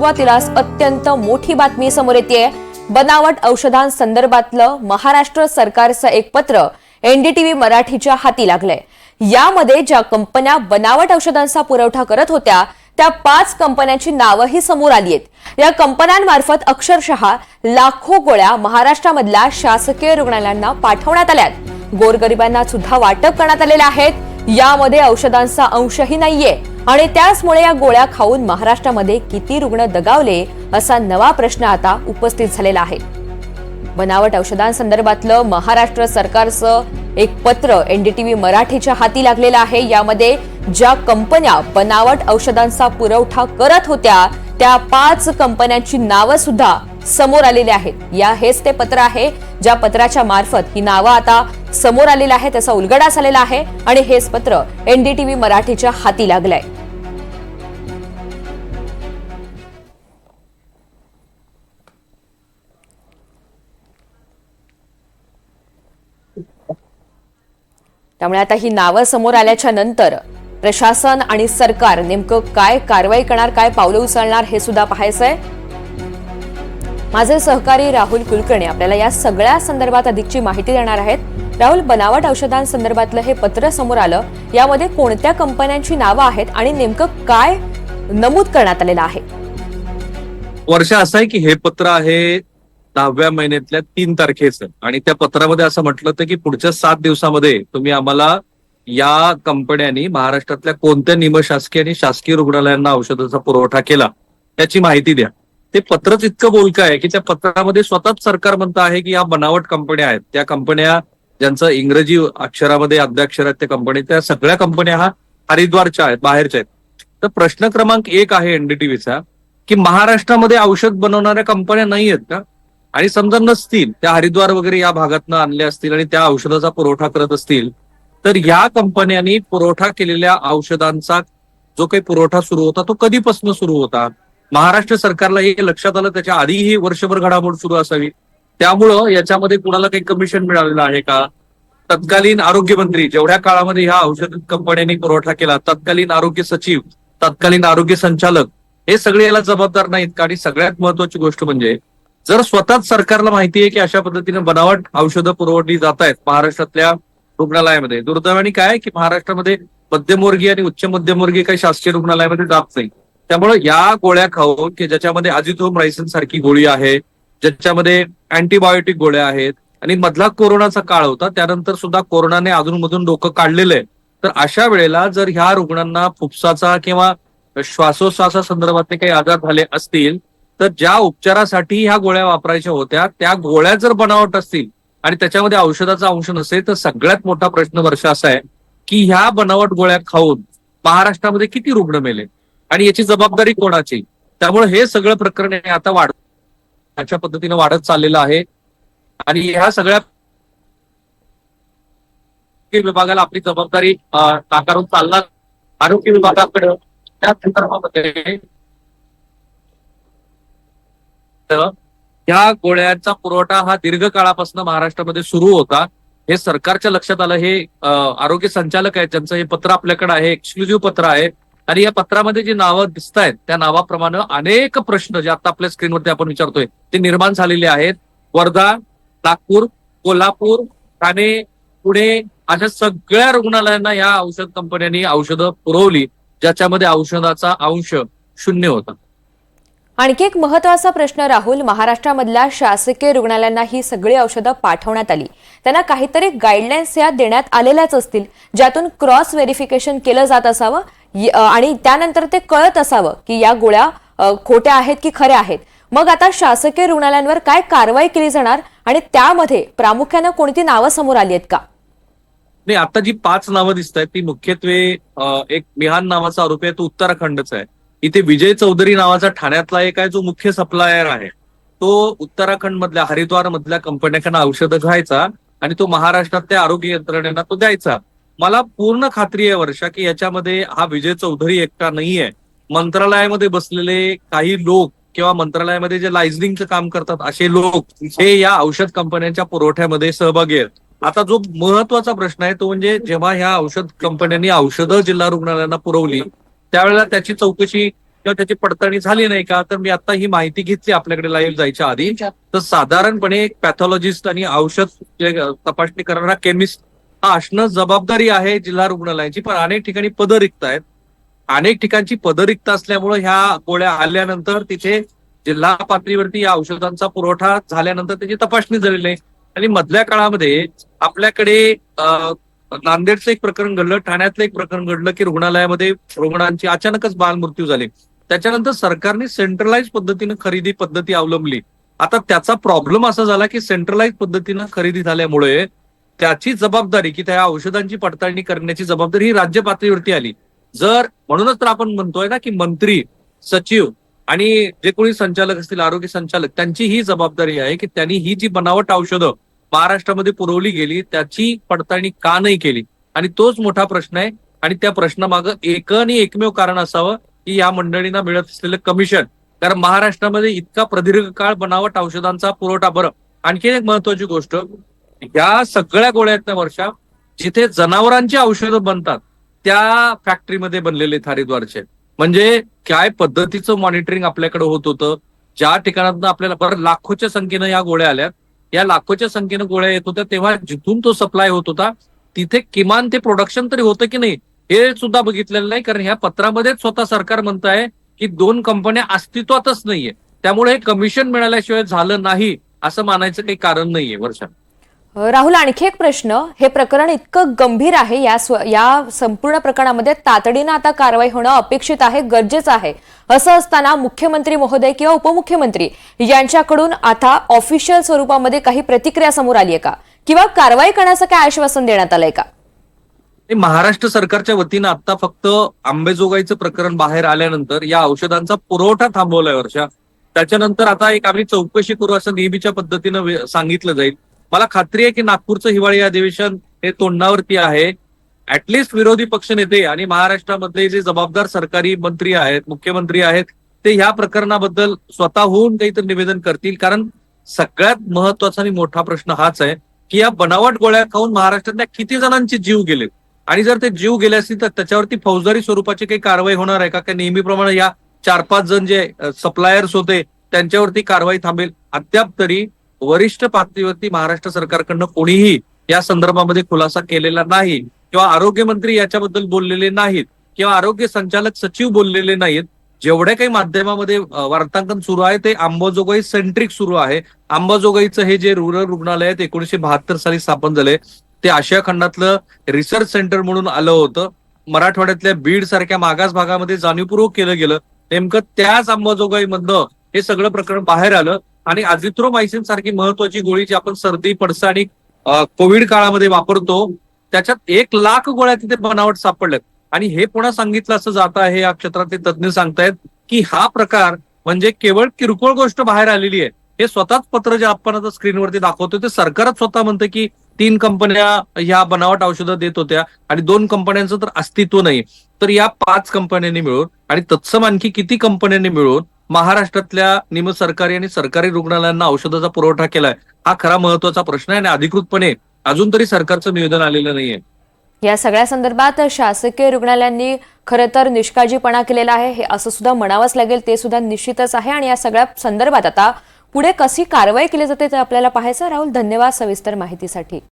सुरुवातीलाच अत्यंत मोठी बातमी समोर येतेय। बनावट औषधांसंदर्भातलं महाराष्ट्र सरकारचं एक पत्र एनडीटीव्ही मराठीच्या हाती लागलंय। यामध्ये ज्या कंपन्या बनावट औषधांचा पुरवठा करत होत्या त्या 5 कंपन्यांची नावंही समोर आली आहेत। या कंपन्यांमार्फत अक्षरशः लाखो गोळ्या महाराष्ट्रामधल्या शासकीय रुग्णालयांना पाठवण्यात आल्यात। गोरगरिबांना सुद्धा वाटप करण्यात आलेले आहेत। यामध्ये औषधांचा अंशही नाहीये आणि त्याचमुळे या गोळ्या खाऊन महाराष्ट्रामध्ये किती रुग्ण दगावले असा नवा प्रश्न आता उपस्थित झालेला आहे। बनावट औषधांसंदर्भातलं महाराष्ट्र सरकारचं एक पत्र एनडीटीव्ही मराठीच्या हाती लागलेलं आहे। यामध्ये ज्या कंपन्या बनावट औषधांचा पुरवठा करत होत्या त्या 5 कंपन्यांची नावं सुद्धा समोर आलेली आहेत। हेच ते पत्र आहे ज्या पत्राच्या मार्फत ही नावं आता समोर आलेली आहेत, त्याचा उलगडा झालेला आहे आणि हेच पत्र एनडीटीव्ही मराठीच्या हाती लागलंय। त्यामुळे आता ही नावं समोर आल्याच्या नंतर प्रशासन आणि सरकार नेमकं काय कारवाई करणार, काय पावलं उचलणार हे सुद्धा पाहायचंय। माझे सहकारी राहुल कुलकर्णी आपल्याला या सगळ्या संदर्भात अधिकची माहिती देणार आहेत। राहुल, बनावट औषधांसंदर्भातलं हे पत्र समोर आलं, यामध्ये कोणत्या कंपन्यांची नावं आहेत आणि नेमकं काय नमूद करण्यात आलेलं आहे? वर्ष असं आहे की हे पत्र आहे 10व्या महिन्यातल्या 3 तारखेचं आणि त्या पत्रामध्ये असं म्हटलं होतं की पुढच्या 7 दिवसामध्ये तुम्ही आम्हाला या कंपन्यांनी महाराष्ट्रातल्या कोणत्या निमशासकीय आणि शासकीय रुग्णालयांना औषधाचा पुरवठा केला याची माहिती द्या। ते पत्रच इतकं बोलकं आहे की त्या पत्रामध्ये स्वतःच सरकार म्हणतं आहे की या बनावट कंपन्या आहेत, त्या कंपन्या ज्यांचं इंग्रजी अक्षरामध्ये अद्याक्षर आहेत त्या कंपनी, त्या सगळ्या कंपन्या हा हरिद्वारच्या आहेत, बाहेरच्या आहेत। तर प्रश्न क्रमांक 1 आहे एनडीटीव्हीचा की महाराष्ट्रामध्ये औषध बनवणाऱ्या कंपन्या नाही आहेत का? आणि समजा नसतील, त्या हरिद्वार वगैरे या भागातनं आणल्या असतील आणि त्या औषधाचा पुरवठा करत असतील तर या कंपन्यांनी पुरवठा केलेल्या औषधांचा जो काही पुरवठा सुरू होता तो कधीपासून सुरू होता? महाराष्ट्र सरकारला हे लक्षात आलं त्याच्या आधीही वर्षभर घडामोड सुरू असावी। त्यामुळं याच्यामध्ये कुणाला काही कमिशन मिळालेलं आहे का? तत्कालीन आरोग्य मंत्री जेवढ्या काळामध्ये ह्या औषध कंपन्यांनी पुरवठा केला, तत्कालीन आरोग्य सचिव, तत्कालीन आरोग्य संचालक हे सगळे याला जबाबदार नाहीत का? आणि सगळ्यात महत्वाची गोष्ट म्हणजे जर स्वतःच सरकारला माहिती आहे की अशा पद्धतीने बनावट औषधं पुरवली जात आहेत महाराष्ट्रातल्या रुग्णालयामध्ये, दुर्दैवाने काय की महाराष्ट्रामध्ये मध्यमवर्गीय आणि उच्च मध्यमवर्गीय काही शासकीय रुग्णालयामध्ये जात नाही। त्यामुळे या गोळ्या खाऊन की ज्याच्यामध्ये अझिथ्रोमायसिन सारखी गोळी आहे, ज्याच्यामध्ये अँटीबायोटिक गोळ्या आहेत आणि मधला कोरोनाचा काळ होता, त्यानंतर सुद्धा कोरोनाने अधूनमधून डोकं काढलेलं आहे। तर अशा वेळेला जर ह्या रुग्णांना फुफ्साचा किंवा श्वासोश्वासासंदर्भातले काही आजार झाले असतील तर ज्या उपचारासाठी ह्या गोळ्या वापरायच्या होत्या त्या गोळ्या जर बनावट असतील आणि त्याच्यामध्ये औषधाचा अंश नसेल तर सगळ्यात मोठा प्रश्न वर्ष असा आहे की ह्या बनावट गोळ्या खाऊन महाराष्ट्रामध्ये किती रुग्ण मेले आणि याची जबाबदारी कोणाची? त्यामुळे हे सगळं प्रकरण आता अशा पद्धतीने वाढत चाललेलं आहे आणि ह्या सगळ्या विभागाला आपली जबाबदारी नाकारून चालणार। आरोग्य विभागाकडे त्या संदर्भामध्ये या गोळ्यांचा पुरवठा हा दीर्घकाळापासून महाराष्ट्रामध्ये सुरू होता, हे सरकारच्या लक्षात आलं। हे आरोग्य संचालक आहेत ज्यांचं हे पत्र आपल्याकडे आहे, एक्सक्लुझिव्ह पत्र आहे आणि या पत्रामध्ये जी नावं दिसत आहेत त्या नावाप्रमाणे अनेक प्रश्न जे आता आपल्या स्क्रीनवरती आपण विचारतोय ते निर्माण झालेले आहेत। वर्धा, नागपूर, कोल्हापूर, ठाणे, पुणे अशा सगळ्या रुग्णालयांना या औषध कंपन्यांनी औषधं पुरवली ज्याच्यामध्ये औषधाचा अंश 0 होता। आणखी एक महत्त्वाचा प्रश्न राहुल, महाराष्ट्रामधल्या शासकीय रुग्णालयांना ही सगळी औषधं पाठवण्यात आली, त्यांना काहीतरी गाईडलाईन्स या देण्यात आलेल्याच असतील ज्यातून क्रॉस व्हेरिफिकेशन केलं जात असावं आणि त्यानंतर ते कळत असावं की या गोळ्या खोट्या आहेत की खऱ्या आहेत। मग आता शासकीय रुग्णालयांवर काय कारवाई केली जाणार आणि त्यामध्ये प्रामुख्याने कोणती नावं समोर आली आहेत का? नाही, आता जी 5 नावं दिसत आहेत ती मुख्यत्वे एक मिहान नावाचा आरोपी आहे तो उत्तराखंडचा आहे। इथे विजय चौधरी नावाचा ठाण्यातला एक आहे जो मुख्य सप्लायर आहे, तो उत्तराखंड मधल्या हरिद्वार मधल्या कंपन्यांकडून औषधं घ्यायचा आणि तो महाराष्ट्रातल्या आरोग्य यंत्रणेला तो द्यायचा। मला पूर्ण खात्री आहे वर्षा की याच्यामध्ये हा विजय चौधरी एकटा नाहीये। मंत्रालयामध्ये बसलेले काही लोक किंवा मंत्रालयामध्ये जे लायझनिंगचं काम करतात असे लोक हे या औषध कंपन्यांच्या पुरवठ्यामध्ये सहभागी आहेत। आता जो महत्वाचा प्रश्न आहे तो म्हणजे जेव्हा ह्या औषध कंपन्यांनी औषधं जिल्हा रुग्णालयांना पुरवली त्यावेळेला त्याची चौकशी किंवा त्याची पडताळणी झाली नाही का, तर मी आता ही माहिती घेतली आपल्याकडे लाईव्ह जायच्या आधी. तर साधारणपणे एक पॅथॉलॉजिस्ट आणि औषध जे तपासणी करणारा केमिस्ट हा असणं जबाबदारी आहे जिल्हा रुग्णालयाची. पण अनेक ठिकाणी पदं रिक्त आहेत. अनेक ठिकाणची पदं रिक्त असल्यामुळे ह्या गोळ्या आल्यानंतर तिथे जिल्हा पातळीवरती या औषधांचा पुरवठा झाल्यानंतर त्याची तपासणी झालेली नाही. आणि मधल्या काळामध्ये आपल्याकडे नांदेडचं एक प्रकरण घडलं, ठाण्यातलं एक प्रकरण घडलं की रुग्णालयामध्ये रुग्णांची अचानकच बालमृत्यू झाले. त्याच्यानंतर सरकारने सेंट्रलाइज पद्धतीनं खरेदी पद्धती अवलंबली. आता त्याचा प्रॉब्लेम असा झाला की सेंट्रलाइज पद्धतीनं खरेदी झाल्यामुळे त्याची जबाबदारी की त्या औषधांची पडताळणी करण्याची जबाबदारी ही राज्य पातळीवरती आली. म्हणूनच तर आपण म्हणतोय ना की मंत्री, सचिव आणि जे कोणी संचालक असतील, आरोग्य संचालक, त्यांची ही जबाबदारी आहे की त्यांनी ही जी बनावट औषधं महाराष्ट्रामध्ये पुरवली गेली त्याची पडताळणी का नाही केली. आणि तोच मोठा प्रश्न आहे. आणि त्या प्रश्नामागं एक आणि एकमेव कारण असावं की या मंडळींना मिळत असलेलं कमिशन. कारण महाराष्ट्रामध्ये इतका प्रदीर्घ काळ बनावट औषधांचा पुरवठा. बरं, आणखी एक महत्वाची गोष्ट, या सगळ्या गोळ्यातल्या वर्षा जिथे जनावरांची औषधं बनतात त्या फॅक्टरीमध्ये बनलेले हरिद्वारचे. म्हणजे काय पद्धतीचं मॉनिटरिंग आपल्याकडे होत होतं. ज्या ठिकाणातून आपल्याला बरं लाखोच्या संख्येनं या गोळ्या आल्यात, या लाखोच्या संख्येनं गोळ्या येत होत्या, तेव्हा जिथून तो सप्लाय होत होता तिथे किमान ते प्रोडक्शन तरी होतं की नाही हे सुद्धा बघितलेलं नाही. कारण ह्या पत्रामध्येच स्वतः सरकार म्हणत आहे की 2 कंपन्या अस्तित्वातच नाहीये. त्यामुळे हे कमिशन मिळाल्याशिवाय झालं नाही असं मानायचं काही कारण नाहीये. वर्षा, राहुल, आणखी एक प्रश्न. हे प्रकरण इतकं गंभीर आहे, या संपूर्ण प्रकरणामध्ये तातडीनं आता कारवाई होणं अपेक्षित आहे, गरजेचं आहे. असं असताना मुख्यमंत्री महोदय किंवा उपमुख्यमंत्री यांच्याकडून आता ऑफिशियल स्वरूपामध्ये काही प्रतिक्रिया समोर आली आहे का, किंवा कारवाई करण्याचं काय आश्वासन देण्यात आलंय का? महाराष्ट्र सरकारच्या वतीनं आता फक्त अंबेजोगाईचं प्रकरण बाहेर आल्यानंतर या औषधांचा पुरवठा थांबवलाय. वर्षा, त्याच्यानंतर आता एक आम्ही चौकशी करू असं नेहमीच्या पद्धतीनं सांगितलं जाईल. मला खात्री आहे की नागपूरचं हिवाळी अधिवेशन हे तोंडावरती आहे. ऍटलिस्ट विरोधी पक्षनेते आणि महाराष्ट्रामधले जे जबाबदार सरकारी मंत्री आहेत, मुख्यमंत्री आहेत, ते ह्या प्रकरणाबद्दल स्वतःहून काहीतरी निवेदन करतील. कारण सगळ्यात महत्वाचा आणि मोठा प्रश्न हाच आहे की या बनावट गोळ्या खाऊन महाराष्ट्रातल्या किती जणांचे जीव गेले. आणि जर ते जीव गेले असतील तर त्याच्यावरती फौजदारी स्वरूपाची काही कारवाई होणार आहे का? नेहमीप्रमाणे या 4-5 जण जे सप्लायर्स होते त्यांच्यावरती कारवाई थांबेल? अद्याप तरी वरिष्ठ पातळीवरती महाराष्ट्र सरकारकडनं कोणीही या संदर्भामध्ये खुलासा केलेला नाही, किंवा आरोग्यमंत्री याच्याबद्दल बोललेले नाहीत, किंवा आरोग्य संचालक सचिव बोललेले नाहीत. जेवढ्या काही माध्यमामध्ये वार्तांकन सुरू आहे ते अंबाजोगाई सेंट्रिक सुरू आहे. अंबाजोगाईचं हे जे रुरल रुग्णालय आहे 1972 साली स्थापन झालंय, ते आशिया खंडातलं रिसर्च सेंटर म्हणून आलं होतं. मराठवाड्यातल्या बीड सारख्या मागास भागामध्ये जाणीवपूर्वक केलं गेलं. नेमकं त्याच अंबाजोगाईमधनं हे सगळं प्रकरण बाहेर आलं. आणि अझिथ्रोमायसिन सारखी महत्वाची गोळी जी आपण सर्दी, पडसा आणि कोविड काळामध्ये वापरतो, त्याच्यात 1 लाख गोळ्या तिथे बनावट सापडल्यात. आणि हे पुन्हा सांगितलं असं जात आहे, या क्षेत्रातले तज्ज्ञ सांगतायत की हा प्रकार म्हणजे केवळ किरकोळ गोष्ट बाहेर आलेली आहे. हे स्वतःच पत्र जे आपण आता स्क्रीनवरती दाखवतो ते सरकारच स्वतः म्हणतं की 3 कंपन्या ह्या बनावट औषधं देत होत्या आणि 2 कंपन्यांचं तर अस्तित्व नाही. तर या 5 कंपन्यांनी मिळून आणि तत्सम आणखी किती कंपन्यांनी मिळून महाराष्ट्रातल्या निमसरकारी आणि सरकारी रुग्णालयांना औषधाचा पुरवठा केलाय, हा खरा महत्वाचा प्रश्न आहे. आणि अधिकृतपणे अजून तरी सरकारचं निवेदन आलेलं नाहीये. या सगळ्या संदर्भात शासकीय रुग्णालयांनी खरं तर निष्काळजीपणा केलेला आहे, हे असं सुद्धा म्हणावंच लागेल. ते सुद्धा निश्चितच आहे. आणि या सगळ्या संदर्भात आता पुढे कशी कारवाई केली जाते ते आपल्याला पाहायचं. राहुल, धन्यवाद सविस्तर माहितीसाठी.